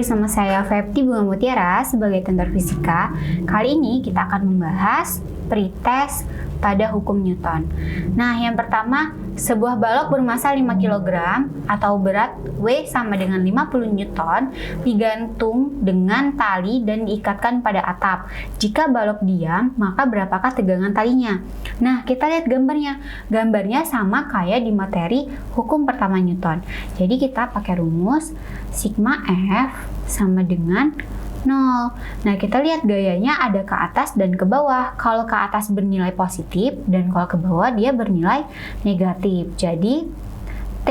bersama saya Febti Bunga Mutiara sebagai tutor fisika. Kali ini kita akan membahas pretest pada hukum Newton. Nah, yang pertama, sebuah balok bermassa 5 kg atau berat W sama dengan 50 Newton digantung dengan tali dan diikatkan pada atap. Jika balok diam, maka berapakah tegangan talinya? Nah, kita lihat gambarnya. Gambarnya sama kayak di materi hukum pertama Newton. Jadi kita pakai rumus sigma F sama dengan 0. Nah, kita lihat gayanya ada ke atas dan ke bawah. Kalau ke atas bernilai positif dan kalau ke bawah dia bernilai negatif. Jadi T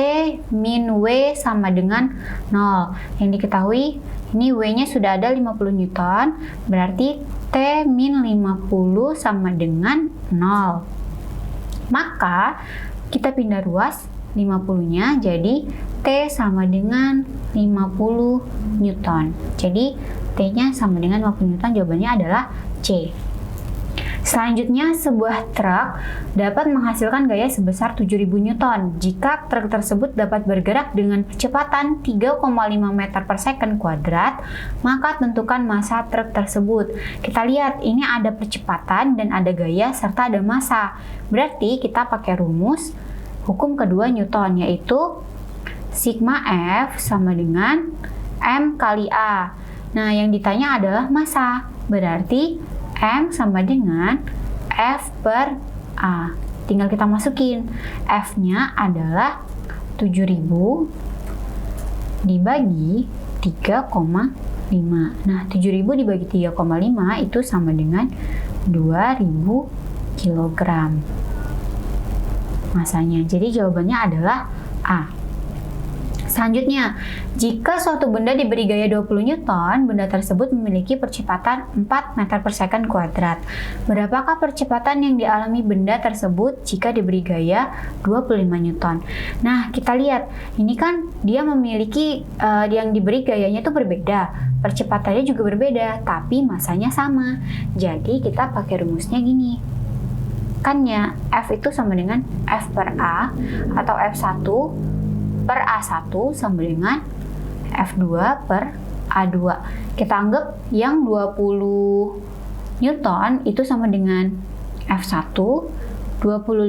min W sama dengan 0. Yang diketahui ini W-nya sudah ada 50 Newton, berarti T min 50 sama dengan 0. Maka kita pindah ruas 50-nya jadi T sama dengan 50 Newton. Jadi T-nya sama dengan 50 Newton, jawabannya adalah C. Selanjutnya, sebuah truk dapat menghasilkan gaya sebesar 7000 Newton jika truk tersebut dapat bergerak dengan kecepatan 3,5 meter per second kuadrat, maka tentukan massa truk tersebut. Kita lihat, ini ada percepatan dan ada gaya serta ada massa. Berarti kita pakai rumus hukum kedua Newton, yaitu sigma F sama dengan M kali A. Nah, yang ditanya adalah massa, berarti M sama dengan F per A. Tinggal kita masukin, F-nya adalah 7000 dibagi 3,5. Nah, 7000 dibagi 3,5 itu sama dengan 2000 kg massanya. Jadi jawabannya adalah A. Selanjutnya, jika suatu benda diberi gaya 20 Newton, benda tersebut memiliki percepatan 4 meter per second kuadrat. Berapakah percepatan yang dialami benda tersebut jika diberi gaya 25 Newton? Nah, kita lihat, ini kan dia memiliki yang diberi gayanya itu berbeda, percepatannya juga berbeda, tapi massanya sama. Jadi kita pakai rumusnya gini. Kan ya, F itu sama dengan F per A atau F1 per A1 sama dengan F2 per A2. Kita anggap yang 20 Newton itu sama dengan F1, 25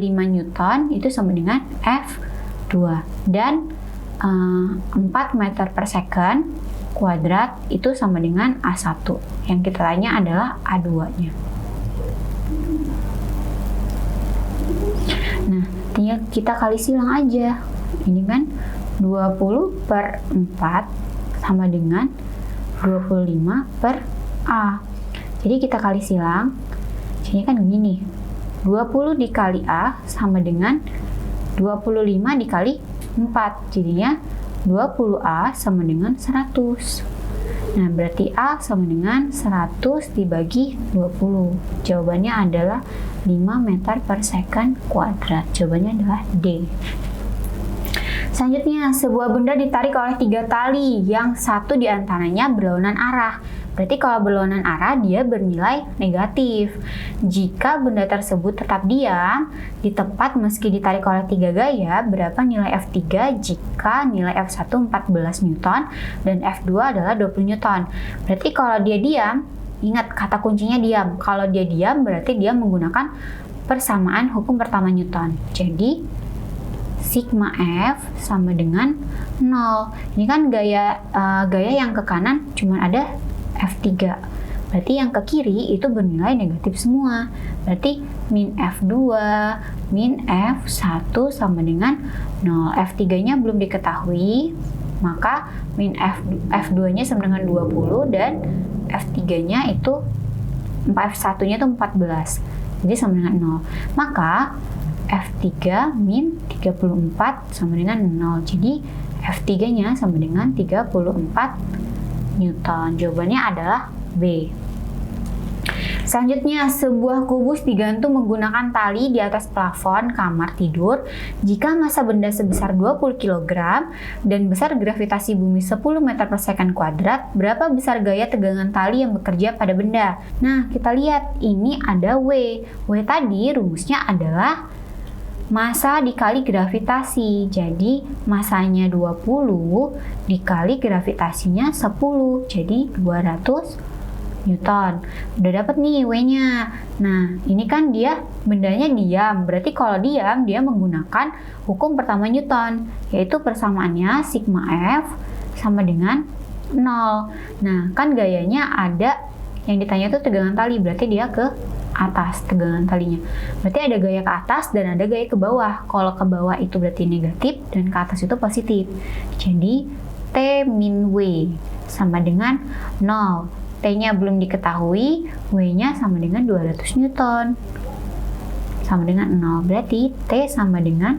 Newton itu sama dengan F2, dan 4 meter per second kuadrat itu sama dengan A1. Yang kita tanya adalah A2-nya. Nah, tinggal kita kali silang aja. Ini kan 20 per 4 sama dengan 25 per A. Jadi kita kali silang. Jadi kan gini. 20 dikali A sama dengan 25 dikali 4. Jadinya 20A sama dengan 100. Nah, berarti A sama dengan 100 dibagi 20. Jawabannya adalah 5 meter per second kuadrat. Jawabannya adalah D. Selanjutnya, sebuah benda ditarik oleh 3 tali, yang satu diantaranya berlawanan arah. Berarti kalau berlawanan arah, dia bernilai negatif. Jika benda tersebut tetap diam di tempat meski ditarik oleh 3 gaya, berapa nilai F3 jika nilai F1 14 Newton dan F2 adalah 20 Newton? Berarti kalau dia diam, ingat kata kuncinya diam. Kalau dia diam, berarti dia menggunakan persamaan hukum pertama Newton. Jadi sigma F sama dengan 0. Ini kan gaya yang ke kanan cuma ada F3. Berarti yang ke kiri itu bernilai negatif semua. Berarti min F2, min F1 sama dengan 0. F3-nya belum diketahui, maka min F2-nya sama dengan 20 dan F3-nya itu F1-nya itu 14. Jadi sama dengan 0. Maka F3 min 34 sama dengan 0. Jadi F3-nya sama dengan 34 Newton. Jawabannya adalah B. Selanjutnya, sebuah kubus digantung menggunakan tali di atas plafon kamar tidur. Jika massa benda sebesar 20 kg dan besar gravitasi bumi 10 meter per second kuadrat, berapa besar gaya tegangan tali yang bekerja pada benda? Nah, kita lihat ini ada W. W tadi rumusnya adalah massa dikali gravitasi. Jadi massanya 20 dikali gravitasinya 10. Jadi 200 Newton. Udah dapet nih W-nya. Nah, ini kan dia bendanya diam. Berarti kalau diam, dia menggunakan hukum pertama Newton, yaitu persamaannya sigma F sama dengan 0. Nah, kan gayanya ada yang ditanya tuh tegangan tali, berarti dia ke atas tegangan talinya. Berarti ada gaya ke atas dan ada gaya ke bawah. Kalau ke bawah itu berarti negatif dan ke atas itu positif. Jadi T min W sama dengan 0. T-nya belum diketahui, W-nya sama dengan 200 Newton. Sama dengan 0. Berarti T sama dengan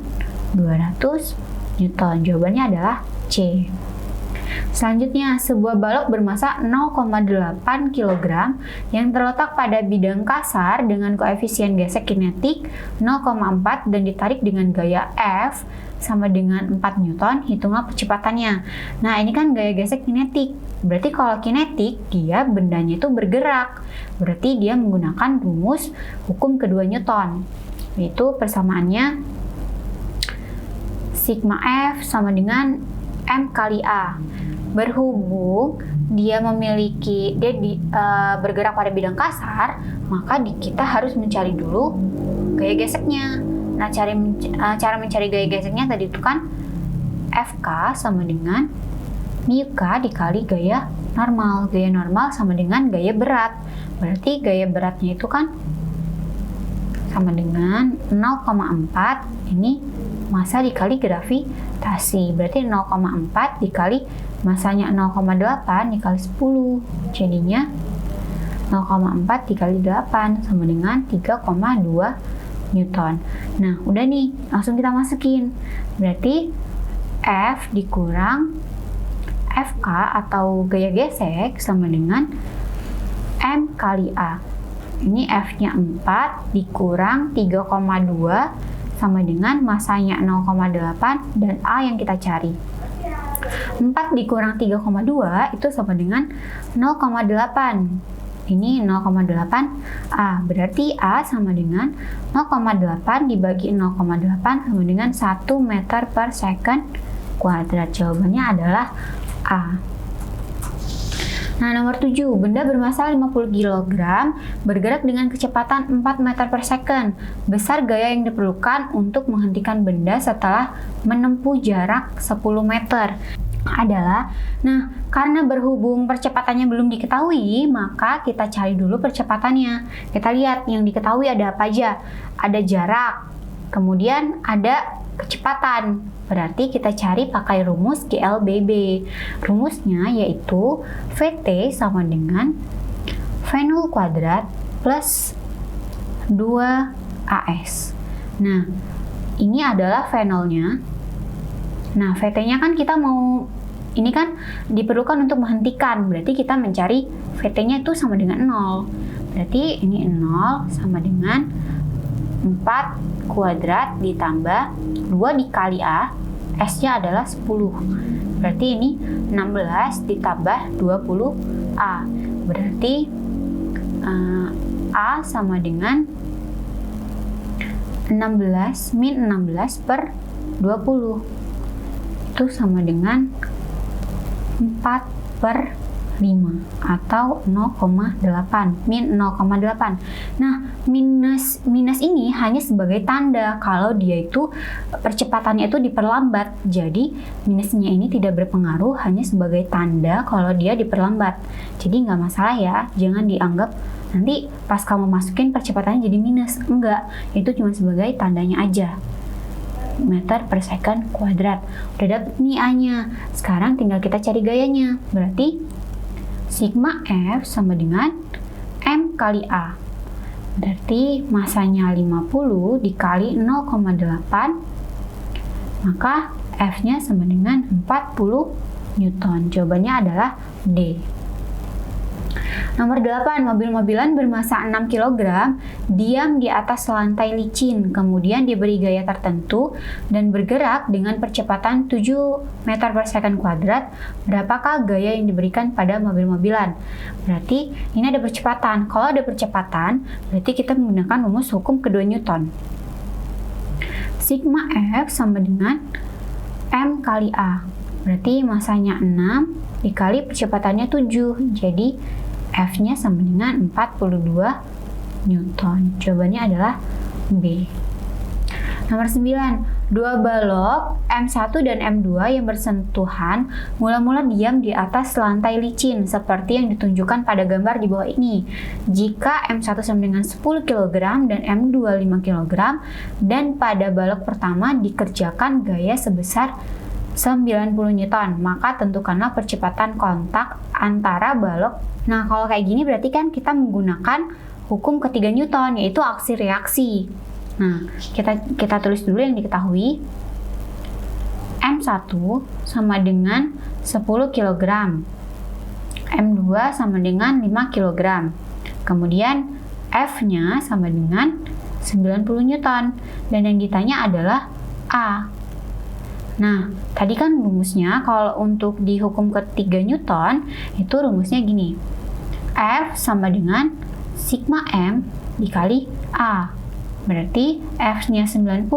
200 Newton. Jawabannya adalah C. Selanjutnya, sebuah balok bermassa 0,8 kg yang terletak pada bidang kasar dengan koefisien gesek kinetik 0,4 dan ditarik dengan gaya F sama dengan 4 Newton, hitunglah percepatannya. Nah, ini kan gaya gesek kinetik. Berarti kalau kinetik, dia bendanya itu bergerak. Berarti dia menggunakan rumus hukum kedua Newton. Yaitu persamaannya sigma F sama dengan M kali A. Berhubung dia bergerak pada bidang kasar, maka kita harus mencari dulu gaya geseknya. Nah, cara mencari gaya geseknya tadi itu kan FK sama dengan mu K dikali gaya normal. Gaya normal sama dengan gaya berat. Berarti gaya beratnya itu kan sama dengan 0,4. Ini massa dikali gravitasi. Berarti 0,4 dikali massanya 0,8 dikali 10. Jadinya 0,4 dikali 8 sama dengan 3,2 Newton. Nah, udah nih, langsung kita masukin. Berarti F dikurang FK atau gaya gesek sama dengan M kali A. Ini F-nya 4 dikurang 3,2 sama dengan massanya 0,8 dan A yang kita cari. 4 dikurang 3,2 itu sama dengan 0,8. Ini 0,8 A. Berarti A sama dengan 0,8 dibagi 0,8 sama dengan 1 meter per second kuadrat. Jawabannya adalah A. Nah, nomor 7, benda bermassa 50 kg bergerak dengan kecepatan 4 meter per second. Besar gaya yang diperlukan untuk menghentikan benda setelah menempuh jarak 10 meter adalah, nah, karena berhubung percepatannya belum diketahui, maka kita cari dulu percepatannya. Kita lihat yang diketahui ada apa aja. Ada jarak, kemudian ada kecepatan. Berarti kita cari pakai rumus GLBB. Rumusnya yaitu VT sama dengan V0 kuadrat plus 2AS. Nah, ini adalah V0-nya. Nah, VT-nya kan kita mau, ini kan diperlukan untuk menghentikan. Berarti kita mencari VT-nya itu sama dengan 0. Berarti ini 0 sama dengan 4 kuadrat ditambah 2 dikali A, S-nya adalah 10. Berarti ini 16 ditambah 20A. Berarti A sama dengan 16 min 16 per 20. Itu sama dengan 4 per 5 atau 0,8 min 0,8. Nah, minus ini hanya sebagai tanda kalau dia itu percepatannya itu diperlambat. Jadi minusnya ini tidak berpengaruh, hanya sebagai tanda kalau dia diperlambat. Jadi nggak masalah ya, jangan dianggap nanti pas kamu masukin percepatannya jadi minus. Enggak, itu cuma sebagai tandanya aja. Meter per second kuadrat. Udah dapet nih A-nya. Sekarang tinggal kita cari gayanya. Berarti sigma F sama dengan M kali A. Berarti massanya 50 dikali 0,8, maka F-nya sama dengan 40 Newton. Jawabannya adalah D. Nomor 8, mobil-mobilan bermassa 6 kg diam di atas lantai licin, kemudian diberi gaya tertentu dan bergerak dengan percepatan 7 meter per second kuadrat. Berapakah gaya yang diberikan pada mobil-mobilan? Berarti ini ada percepatan. Kalau ada percepatan, berarti kita menggunakan rumus hukum kedua Newton. sigma F sama dengan M kali A. Berarti masanya 6 dikali percepatannya 7. Jadi F-nya sama dengan 42 Newton. Jawabannya adalah B. Nomor 9, dua balok M1 dan M2 yang bersentuhan mula-mula diam di atas lantai licin seperti yang ditunjukkan pada gambar di bawah ini. Jika M1 sama dengan 10 kg dan M2 5 kg dan pada balok pertama dikerjakan gaya sebesar 90 Newton, maka tentukanlah percepatan kontak antara balok. Nah, kalau kayak gini berarti kan kita menggunakan hukum ketiga Newton, yaitu aksi reaksi. Nah, kita tulis dulu yang diketahui. M1 sama dengan 10 kg. M2 sama dengan 5 kg. Kemudian F-nya sama dengan 90 Newton. Dan yang ditanya adalah A. Nah, tadi kan rumusnya kalau untuk di hukum ketiga Newton, itu rumusnya gini. F sama dengan sigma M dikali A. Berarti F-nya 90,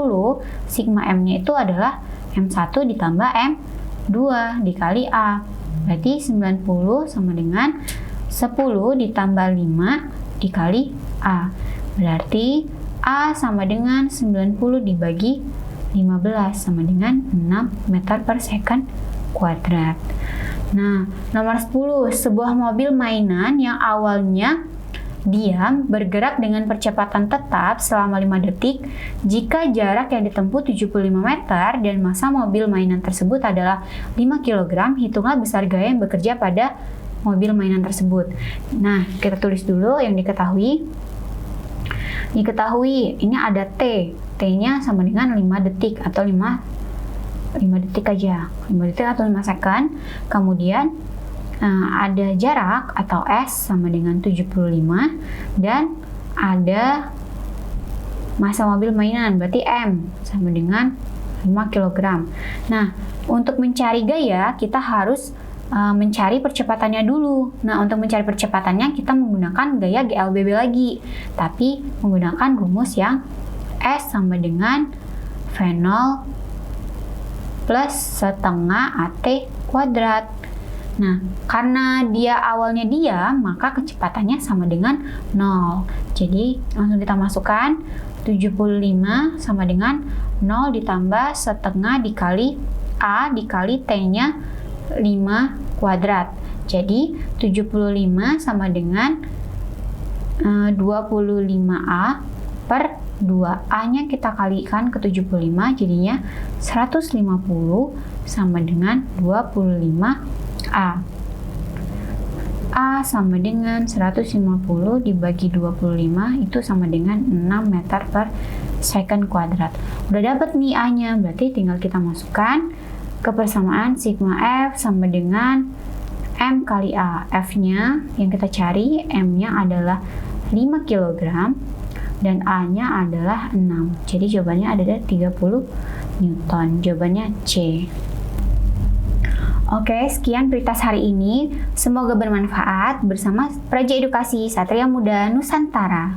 sigma M-nya itu adalah M1 ditambah M2 dikali A. Berarti 90 sama dengan 10 ditambah 5 dikali A. Berarti A sama dengan 90 dibagi 15 sama dengan 6 meter per second kuadrat. Nah, nomor 10, sebuah mobil mainan yang awalnya diam bergerak dengan percepatan tetap selama 5 detik jika jarak yang ditempuh 75 meter dan massa mobil mainan tersebut adalah 5 kg, hitunglah besar gaya yang bekerja pada mobil mainan tersebut. Nah, kita tulis dulu yang diketahui. Diketahui ini ada T. T-nya sama dengan 5 detik atau 5 detik aja. 5 detik atau 5 second. Kemudian ada jarak atau S sama dengan 75 dan ada massa mobil mainan berarti M sama dengan 5 kg. Nah, untuk mencari gaya kita harus mencari percepatannya dulu. Nah, untuk mencari percepatannya kita menggunakan gaya GLBB lagi, tapi menggunakan rumus yang S sama dengan V0 plus setengah AT kuadrat. Nah, karena dia awalnya diam, maka kecepatannya sama dengan 0. Jadi, langsung kita masukkan 75 sama dengan 0 ditambah setengah dikali A dikali T-nya 5 kuadrat. Jadi, 75 sama dengan 25A per 2A-nya kita kalikan ke 75, jadinya 150 sama dengan 25A. A sama dengan 150 dibagi 25 itu sama dengan 6 meter per second kuadrat. Udah dapat nih A-nya, berarti tinggal kita masukkan ke persamaan sigma F sama dengan M kali A. F-nya yang kita cari, M-nya adalah 5 kg dan A-nya adalah 6. Jadi jawabannya adalah 30 Newton. Jawabannya C. Oke, sekian Pritas hari ini. Semoga bermanfaat bersama Praja Edukasi Satria Muda Nusantara.